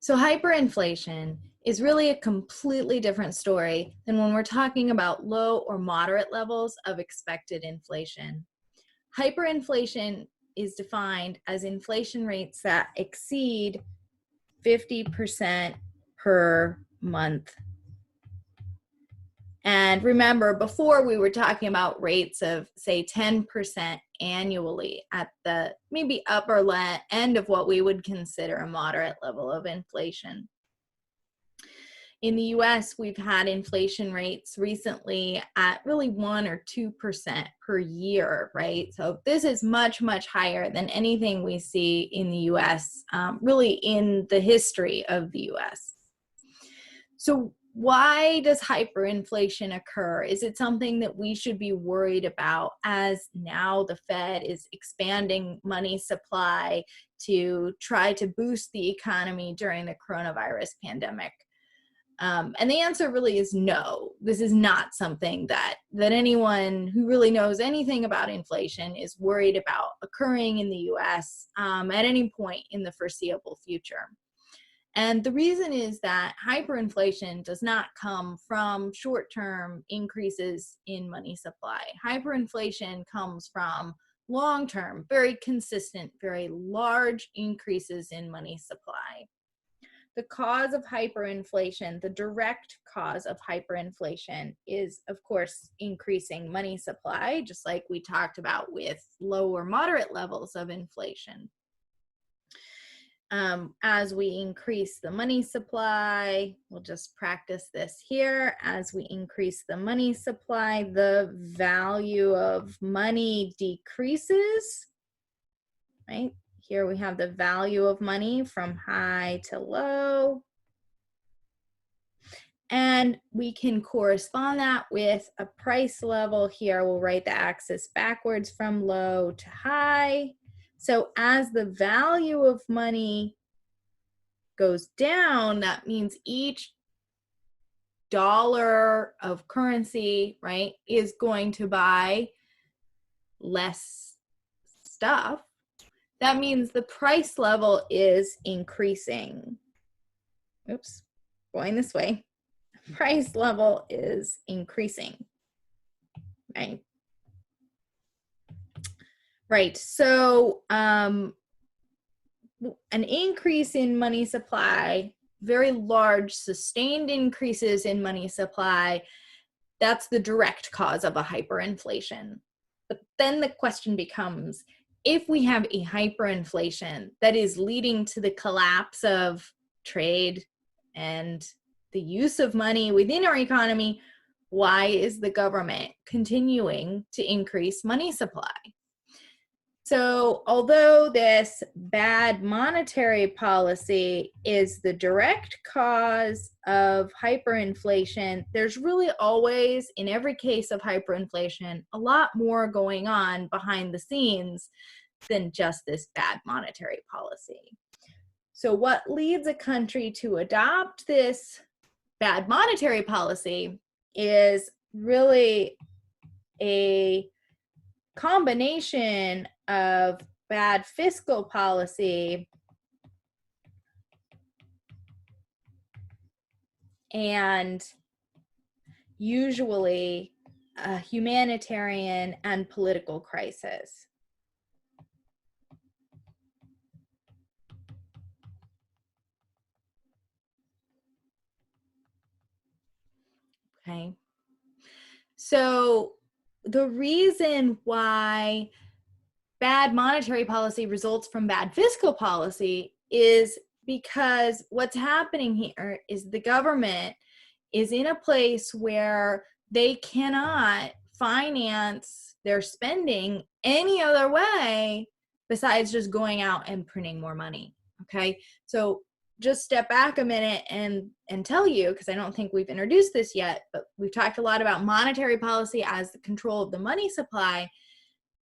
So hyperinflation is really a completely different story than when we're talking about low or moderate levels of expected inflation. Hyperinflation is defined as inflation rates that exceed 50% per month. And remember, before we were talking about rates of, say, 10% annually at the maybe upper end of what we would consider a moderate level of inflation. In the US, we've had inflation rates recently at really 1 or 2% per year, right? So this is much, much higher than anything we see in the US, really in the history of the US. So why does hyperinflation occur? Is it something that we should be worried about as now the Fed is expanding money supply to try to boost the economy during the coronavirus pandemic? And the answer really is no. This is not something that anyone who really knows anything about inflation is worried about occurring in the US at any point in the foreseeable future. And the reason is that hyperinflation does not come from short-term increases in money supply. Hyperinflation comes from long-term, very consistent, very large increases in money supply. The cause of hyperinflation, the direct cause of hyperinflation, is, of course, increasing money supply, just like we talked about with low or moderate levels of inflation. As we increase the money supply, we'll just practice this here. As we increase the money supply, the value of money decreases, right? Here we have the value of money from high to low. And we can correspond that with a price level. Here we'll write the axis backwards from low to high. So as the value of money goes down, that means each dollar of currency, right, is going to buy less stuff. That means the price level is increasing. Oops, going this way. Price level is increasing, right? Right, so an increase in money supply, very large sustained increases in money supply, that's the direct cause of a hyperinflation. But then the question becomes, if we have a hyperinflation that is leading to the collapse of trade and the use of money within our economy, why is the government continuing to increase money supply? So although this bad monetary policy is the direct cause of hyperinflation, there's really always, in every case of hyperinflation, a lot more going on behind the scenes than just this bad monetary policy. So what leads a country to adopt this bad monetary policy is really a combination of bad fiscal policy and usually a humanitarian and political crisis. Okay, so the reason why bad monetary policy results from bad fiscal policy is because what's happening here is the government is in a place where they cannot finance their spending any other way besides just going out and printing more money. Okay, so just step back a minute and tell you, because I don't think we've introduced this yet, but we've talked a lot about monetary policy as the control of the money supply.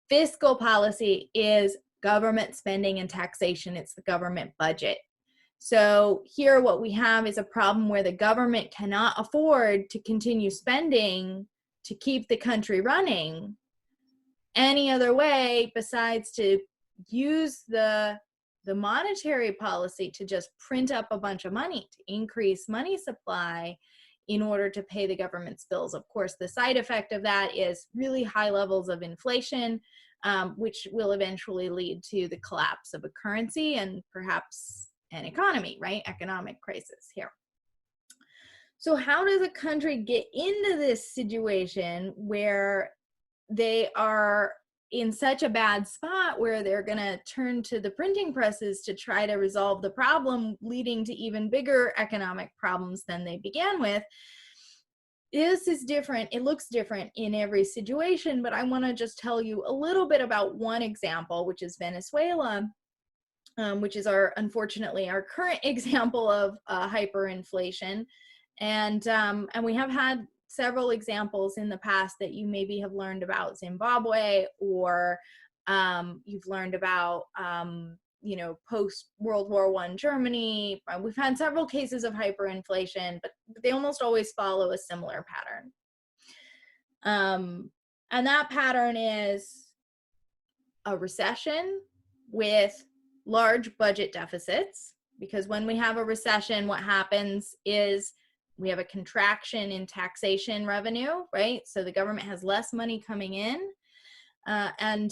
Fiscal policy is government spending and taxation. It's the government budget. So here what we have is a problem where the government cannot afford to continue spending to keep the country running any other way besides to use the the monetary policy to just print up a bunch of money, to increase money supply in order to pay the government's bills. Of course, the side effect of that is really high levels of inflation, which will eventually lead to the collapse of a currency and perhaps an economy, right? Economic crisis here. So how does a country get into this situation where they are in such a bad spot where they're going to turn to the printing presses to try to resolve the problem, leading to even bigger economic problems than they began with? This is different. It looks different in every situation, but I want to just tell you a little bit about one example, which is Venezuela, which is unfortunately our current example of hyperinflation. And we have had several examples in the past that you maybe have learned about: Zimbabwe, or you've learned about post World War I Germany. We've had several cases of hyperinflation, but they almost always follow a similar pattern. And that pattern is a recession with large budget deficits, because when we have a recession, what happens is we have a contraction in taxation revenue, right? So the government has less money coming in, and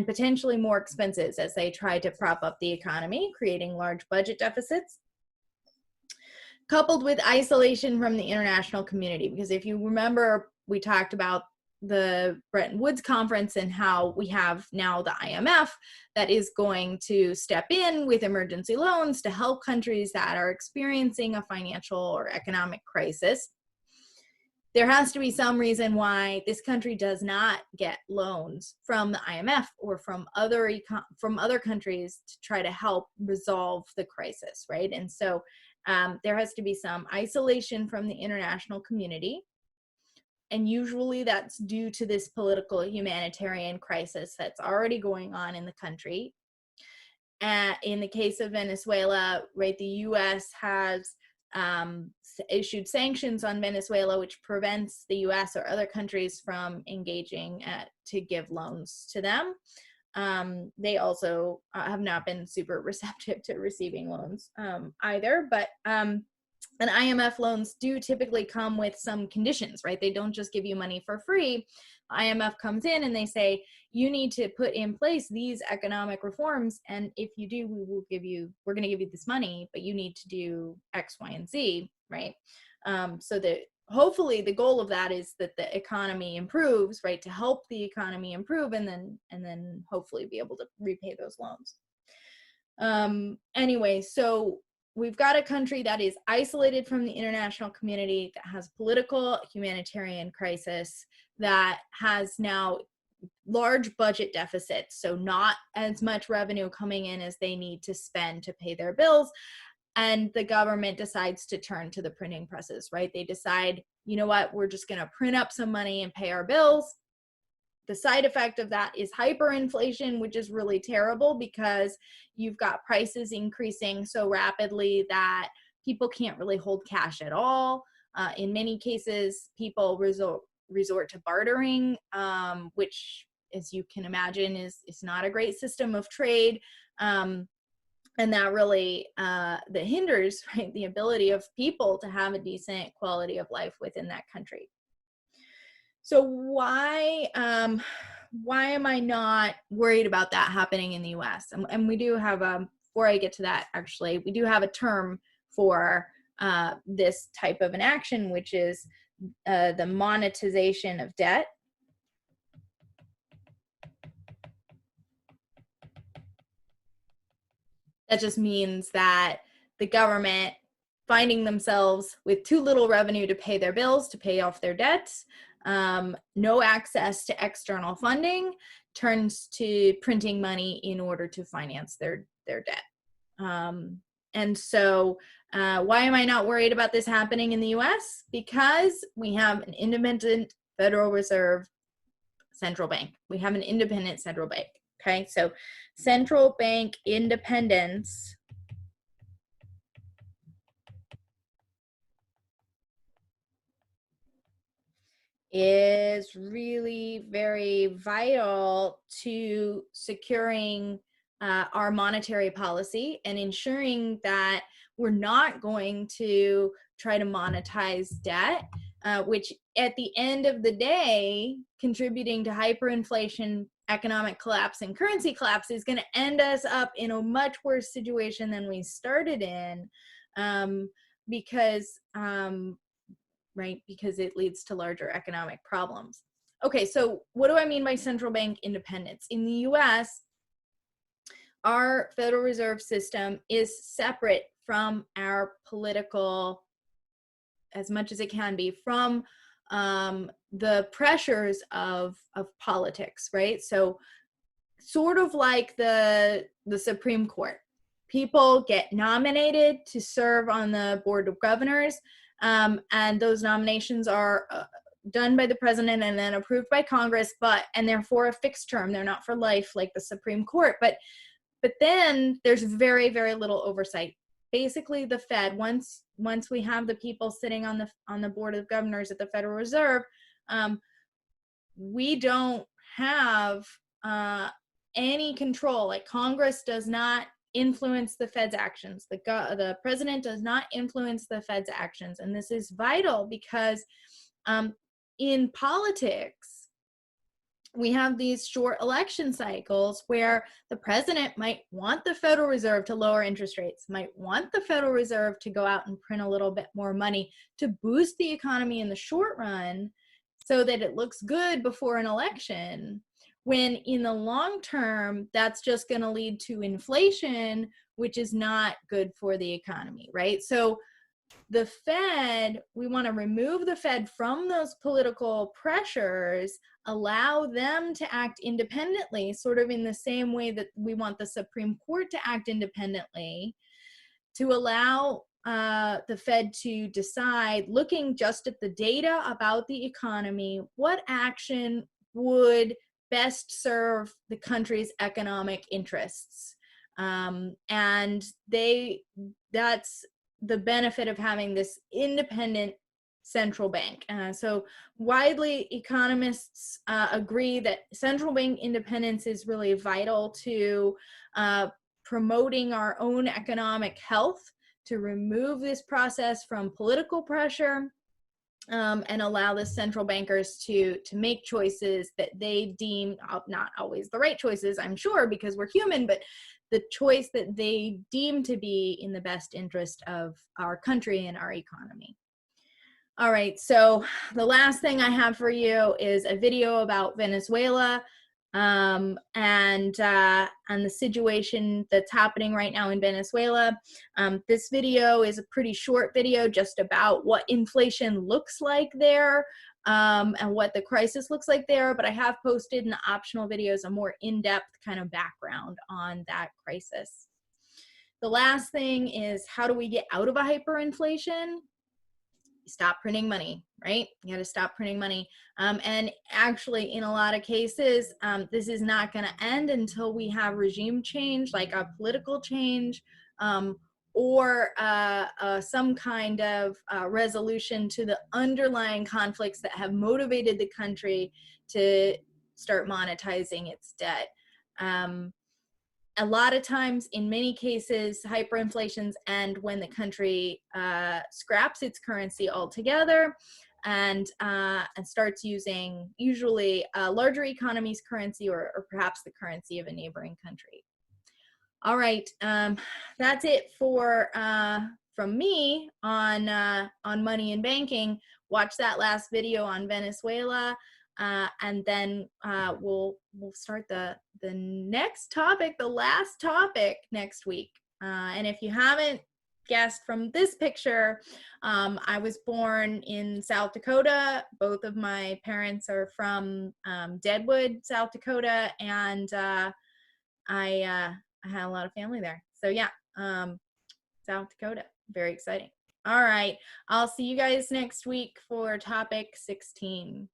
potentially more expenses as they try to prop up the economy, creating large budget deficits, coupled with isolation from the international community. Because if you remember, we talked about the Bretton Woods conference and how we have now the IMF that is going to step in with emergency loans to help countries that are experiencing a financial or economic crisis. There has to be some reason why this country does not get loans from the IMF or from other countries to try to help resolve the crisis, right? And so there has to be some isolation from the international community. And usually that's due to this political humanitarian crisis that's already going on in the country. In the case of Venezuela, right, the U.S. has issued sanctions on Venezuela, which prevents the U.S. or other countries from engaging to give loans to them. They also have not been super receptive to receiving loans either, but and IMF loans do typically come with some conditions, right? They don't just give you money for free. IMF comes in and they say, you need to put in place these economic reforms, and if you do, we're going to give you this money, but you need to do X, Y, and Z, right? So that hopefully the goal of that is that the economy improves, right? To help the economy improve, and then hopefully be able to repay those loans. Anyway, so we've got a country that is isolated from the international community, that has political humanitarian crisis, that has now large budget deficits, so not as much revenue coming in as they need to spend to pay their bills. And the government decides to turn to the printing presses, right? They decide, you know what, we're just going to print up some money and pay our bills. The side effect of that is hyperinflation, which is really terrible because you've got prices increasing so rapidly that people can't really hold cash at all. In many cases, people resort to bartering, which, as you can imagine, is not a great system of trade. And that really that hinders, right, the ability of people to have a decent quality of life within that country. So why am I not worried about that happening in the U.S.? And we do have, before I get to that, actually, we do have a term for this type of an action, which is the monetization of debt. That just means that the government, finding themselves with too little revenue to pay their bills, to pay off their debts, no access to external funding, turns to printing money in order to finance their debt. And so why am I not worried about this happening in the US? Because we have an independent Federal Reserve central bank. We have an independent central bank. Okay, so central bank independence is really very vital to securing our monetary policy and ensuring that we're not going to try to monetize debt, which at the end of the day, contributing to hyperinflation, economic collapse, and currency collapse is going to end us up in a much worse situation than we started in, because because it leads to larger economic problems. Okay, so what do I mean by central bank independence? In the US, our Federal Reserve System is separate from our political, as much as it can be, from the pressures of politics, right? So sort of like the Supreme Court. People get nominated to serve on the Board of Governors, and those nominations are done by the president and then approved by Congress, and they're for a fixed term. They're not for life like the Supreme Court. But then there's very, very little oversight. Basically, the Fed, once we have the people sitting on the Board of Governors at the Federal Reserve, we don't have any control. Like, Congress does not influence the Fed's actions. The president does not influence the Fed's actions. And this is vital because in politics, we have these short election cycles where the president might want the Federal Reserve to lower interest rates, might want the Federal Reserve to go out and print a little bit more money to boost the economy in the short run so that it looks good before an election, when in the long term, that's just going to lead to inflation, which is not good for the economy, right? So the Fed, we want to remove the Fed from those political pressures, allow them to act independently, sort of in the same way that we want the Supreme Court to act independently, to allow the Fed to decide, looking just at the data about the economy, what action would best serve the country's economic interests. And that's the benefit of having this independent central bank. So widely, economists agree that central bank independence is really vital to promoting our own economic health, to remove this process from political pressure, and allow the central bankers to make choices that they deem, not always the right choices, I'm sure, because we're human, but the choice that they deem to be in the best interest of our country and our economy. All right, so the last thing I have for you is a video about Venezuela and the situation that's happening right now in Venezuela. This video is a pretty short video just about what inflation looks like there, and what the crisis looks like there, but I have posted in the optional videos a more in-depth kind of background on that crisis. The last thing is, how do we get out of a hyperinflation? Stop printing money, right? You got to stop printing money. And actually, in a lot of cases, this is not going to end until we have regime change, like a political change, or some kind of resolution to the underlying conflicts that have motivated the country to start monetizing its debt. A lot of times, in many cases, hyperinflations end when the country scraps its currency altogether and starts using usually a larger economy's currency, or perhaps the currency of a neighboring country. All right, that's it for from me on money and banking. Watch that last video on Venezuela, and then we'll start the next topic, the last topic, next week. And if you haven't guessed from this picture, I was born in South Dakota. Both of my parents are from Deadwood, South Dakota, and I had a lot of family there. So yeah, South Dakota, very exciting. All right, I'll see you guys next week for topic 16.